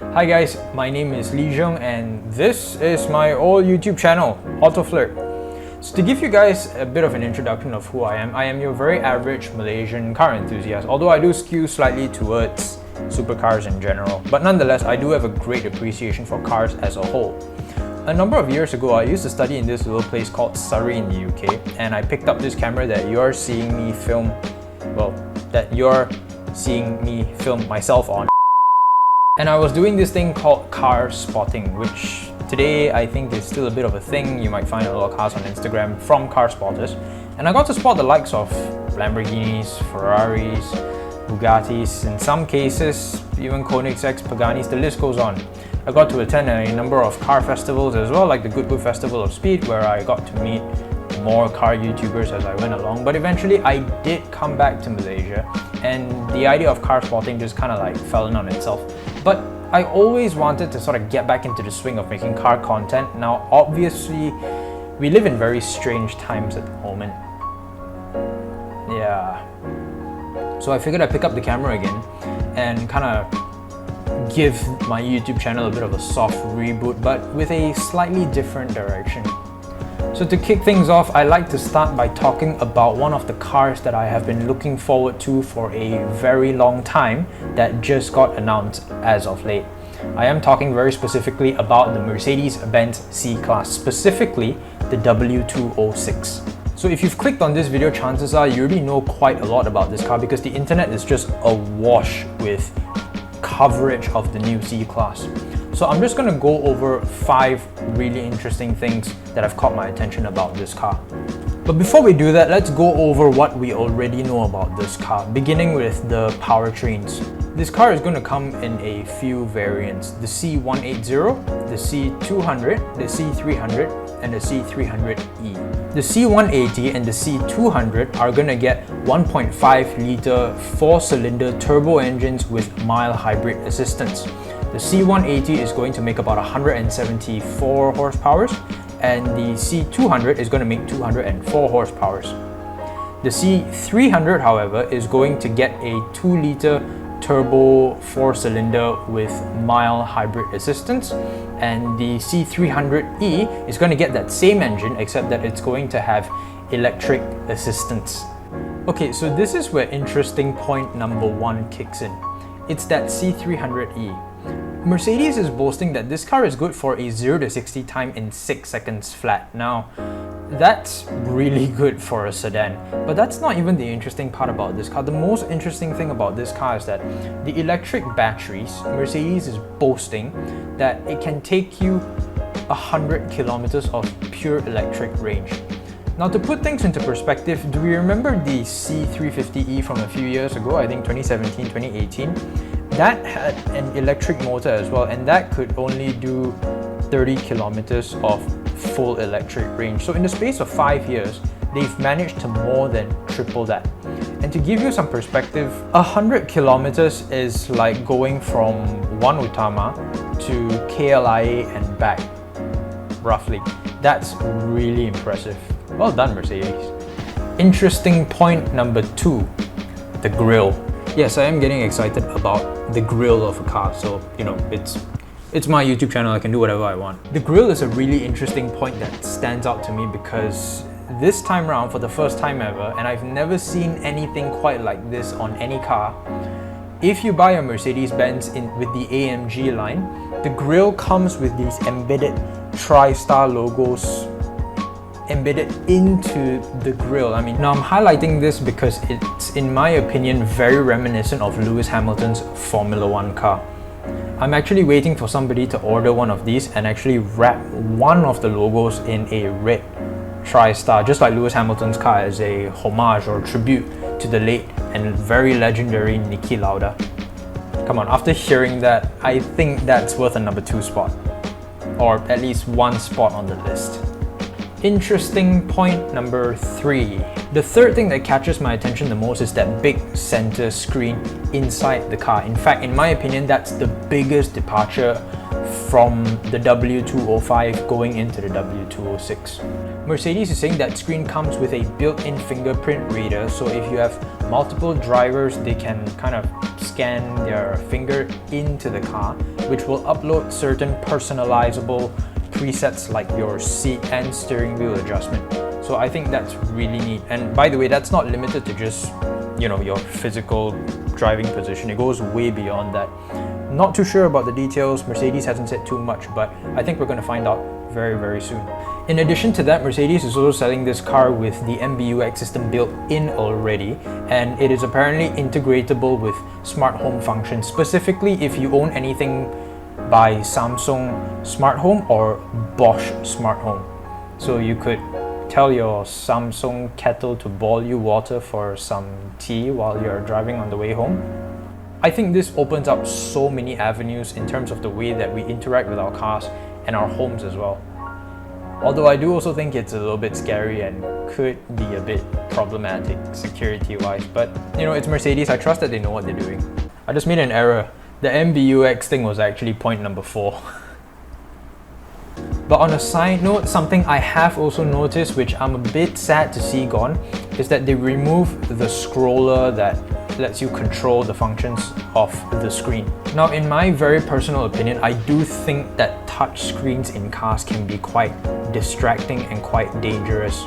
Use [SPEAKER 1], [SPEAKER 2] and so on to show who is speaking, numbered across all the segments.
[SPEAKER 1] Hi guys, my name is Lee Zheng and this is my old YouTube channel, AutoFlirt. So to give you guys a bit of an introduction of who I am your very average Malaysian car enthusiast, although I do skew slightly towards supercars in general. But nonetheless, I do have a great appreciation for cars as a whole. A number of years ago, I used to study in this little place called Surrey in the UK, and I picked up this camera that you're seeing me film, myself on. And I was doing this thing called car spotting, which today I think is still a bit of a thing. You might find a lot of cars on Instagram from car spotters. And I got to spot the likes of Lamborghinis, Ferraris, Bugattis, in some cases even Koenigseggs, Paganis, the list goes on. I got to attend a number of car festivals as well, like the Goodwood Festival of Speed, where I got to meet more car YouTubers as I went along. But eventually I did come back to Malaysia, and the idea of car spotting just kind of like fell in on itself. But I always wanted to sort of get back into the swing of making car content. Now obviously we live in very strange times at the moment. Yeah. So I figured I'd pick up the camera again and kind of give my YouTube channel a bit of a soft reboot, but with a slightly different direction. So to kick things off, I like to start by talking about one of the cars that I have been looking forward to for a very long time that just got announced as of late. I am talking very specifically about the Mercedes-Benz C-Class, specifically the W206. So if you've clicked on this video, chances are you already know quite a lot about this car because the internet is just awash with coverage of the new C-Class. So I'm just going to go over 5 really interesting things that have caught my attention about this car. But before we do that, let's go over what we already know about this car, beginning with the powertrains. This car is going to come in a few variants: the C180, the C200, the C300, and the C300E. The C180 and the C200 are going to get 1.5 litre 4-cylinder turbo engines with mild hybrid assistance. The C180 is going to make about 174 horsepower, and the C200 is going to make 204 horsepower. The C300, however, is going to get a 2-litre turbo 4-cylinder with mild hybrid assistance, and the C300E is going to get that same engine, except that it's going to have electric assistance. Okay, so this is where interesting point number 1 kicks in. It's that C300E. Mercedes is boasting that this car is good for a 0 to 60 time in 6 seconds flat. Now, that's really good for a sedan, but that's not even the interesting part about this car. The most interesting thing about this car is that the electric batteries, Mercedes is boasting that it can take you 100 kilometers of pure electric range. Now, to put things into perspective, do we remember the C350E from a few years ago, I think 2017, 2018? That had an electric motor as well, and that could only do 30 kilometers of full electric range. So in the space of 5 years, they've managed to more than triple that. And to give you some perspective, 100 kilometers is like going from One Utama to KLIA and back, roughly. That's really impressive. Well done, Mercedes. Interesting point number 2, the grille. Yes, I am getting excited about the grille of a car, so you know, it's my YouTube channel, I can do whatever I want. The grille is a really interesting point that stands out to me because this time around, for the first time ever, and I've never seen anything quite like this on any car, if you buy a Mercedes-Benz with the AMG line, the grille comes with these embedded tri-star logos embedded into the grille. I mean, now I'm highlighting this because it's, in my opinion, very reminiscent of Lewis Hamilton's Formula 1 car. I'm actually waiting for somebody to order one of these and actually wrap one of the logos in a red tri-star, just like Lewis Hamilton's car, as a homage or tribute to the late and very legendary Niki Lauda. Come on, after hearing that, I think that's worth a number 2 spot, or at least 1 spot on the list. Interesting point number 3. The third thing that catches my attention the most is that big center screen inside the car. In fact, in my opinion, that's the biggest departure from the W205 going into the W206. Mercedes is saying that screen comes with a built-in fingerprint reader, so if you have multiple drivers, they can kind of scan their finger into the car, which will upload certain personalizable presets like your seat and steering wheel adjustment. So I think that's really neat. And by the way, that's not limited to just, you know, your physical driving position. It goes way beyond that. Not too sure about the details. Mercedes hasn't said too much, but I think we're going to find out very, very soon. In addition to that, Mercedes is also selling this car with the MBUX system built in already, and it is apparently integratable with smart home functions, specifically if you own anything by Samsung Smart Home or Bosch Smart Home. So you could tell your Samsung kettle to boil you water for some tea while you're driving on the way home. I think this opens up so many avenues in terms of the way that we interact with our cars and our homes as well. Although I do also think it's a little bit scary and could be a bit problematic security-wise, but you know, it's Mercedes, I trust that they know what they're doing. I just made an error. The MBUX thing was actually point number 4. But on a side note, something I have also noticed, which I'm a bit sad to see gone, is that they removed the scroller that lets you control the functions of the screen. Now, in my very personal opinion, I do think that touch screens in cars can be quite distracting and quite dangerous.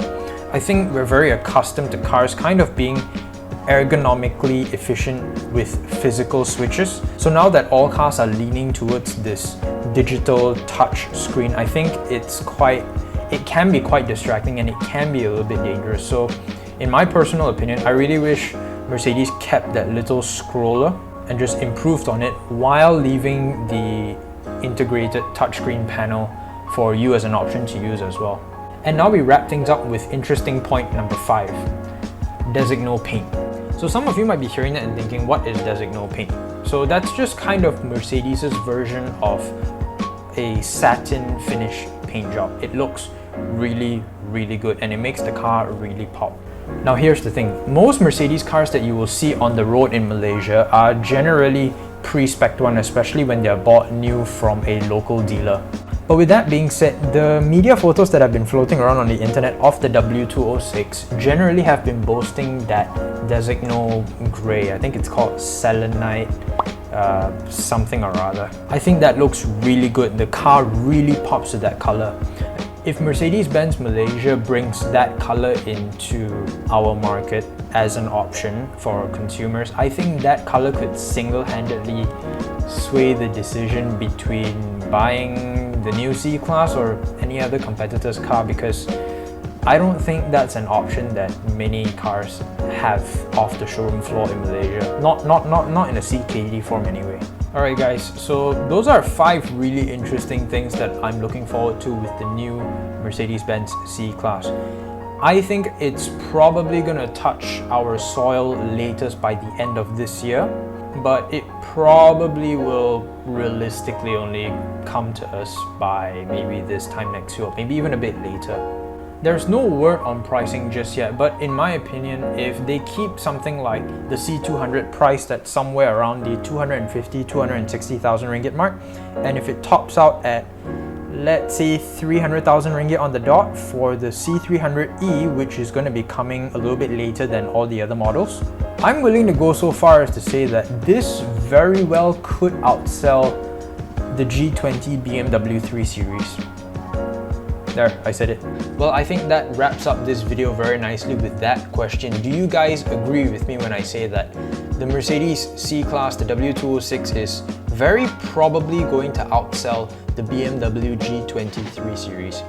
[SPEAKER 1] I think we're very accustomed to cars kind of being ergonomically efficient with physical switches. So now that all cars are leaning towards this digital touch screen, I think it can be quite distracting and it can be a little bit dangerous. So in my personal opinion, I really wish Mercedes kept that little scroller and just improved on it while leaving the integrated touchscreen panel for you as an option to use as well. And now we wrap things up with interesting point number 5, Designo paint. So some of you might be hearing that and thinking, what is Designo paint? So that's just kind of Mercedes's version of a satin finish paint job. It looks really, really good and it makes the car really pop. Now here's the thing, most Mercedes cars that you will see on the road in Malaysia are generally pre-spec'd one, especially when they're bought new from a local dealer. But with that being said, the media photos that have been floating around on the internet of the W206 generally have been boasting that Designo grey. I think it's called selenite something or other. I think that looks really good. The car really pops with that color. If Mercedes-Benz Malaysia brings that color into our market as an option for consumers, I think that color could single-handedly sway the decision between buying the new C-Class or any other competitor's car, because I don't think that's an option that many cars have off the showroom floor in Malaysia. Not in a CKD form anyway. Alright guys, so those are 5 really interesting things that I'm looking forward to with the new Mercedes-Benz C-Class. I think it's probably gonna touch our soil latest by the end of this year, but it probably will realistically only come to us by maybe this time next year, maybe even a bit later. There's no word on pricing just yet, but in my opinion, if they keep something like the C200 priced at somewhere around the 250,000-260,000 ringgit mark, and if it tops out at, let's say, 300,000 ringgit on the dot for the C300E, which is going to be coming a little bit later than all the other models, I'm willing to go so far as to say that this very well could outsell the G20 BMW 3 Series. There, I said it. Well, I think that wraps up this video very nicely with that question. Do you guys agree with me when I say that the Mercedes C-Class, the W206, is very probably going to outsell the BMW G20 3 Series?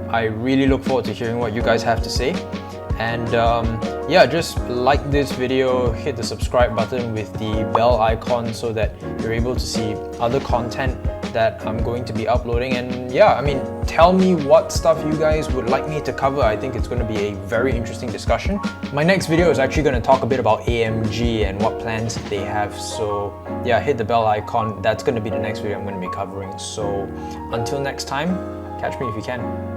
[SPEAKER 1] I really look forward to hearing what you guys have to say. And yeah, just like this video, hit the subscribe button with the bell icon so that you're able to see other content that I'm going to be uploading. And yeah, I mean, tell me what stuff you guys would like me to cover. I think it's going to be a very interesting discussion. My next video is actually going to talk a bit about AMG and what plans they have. So yeah, hit the bell icon. That's going to be the next video I'm going to be covering. So until next time, catch me if you can.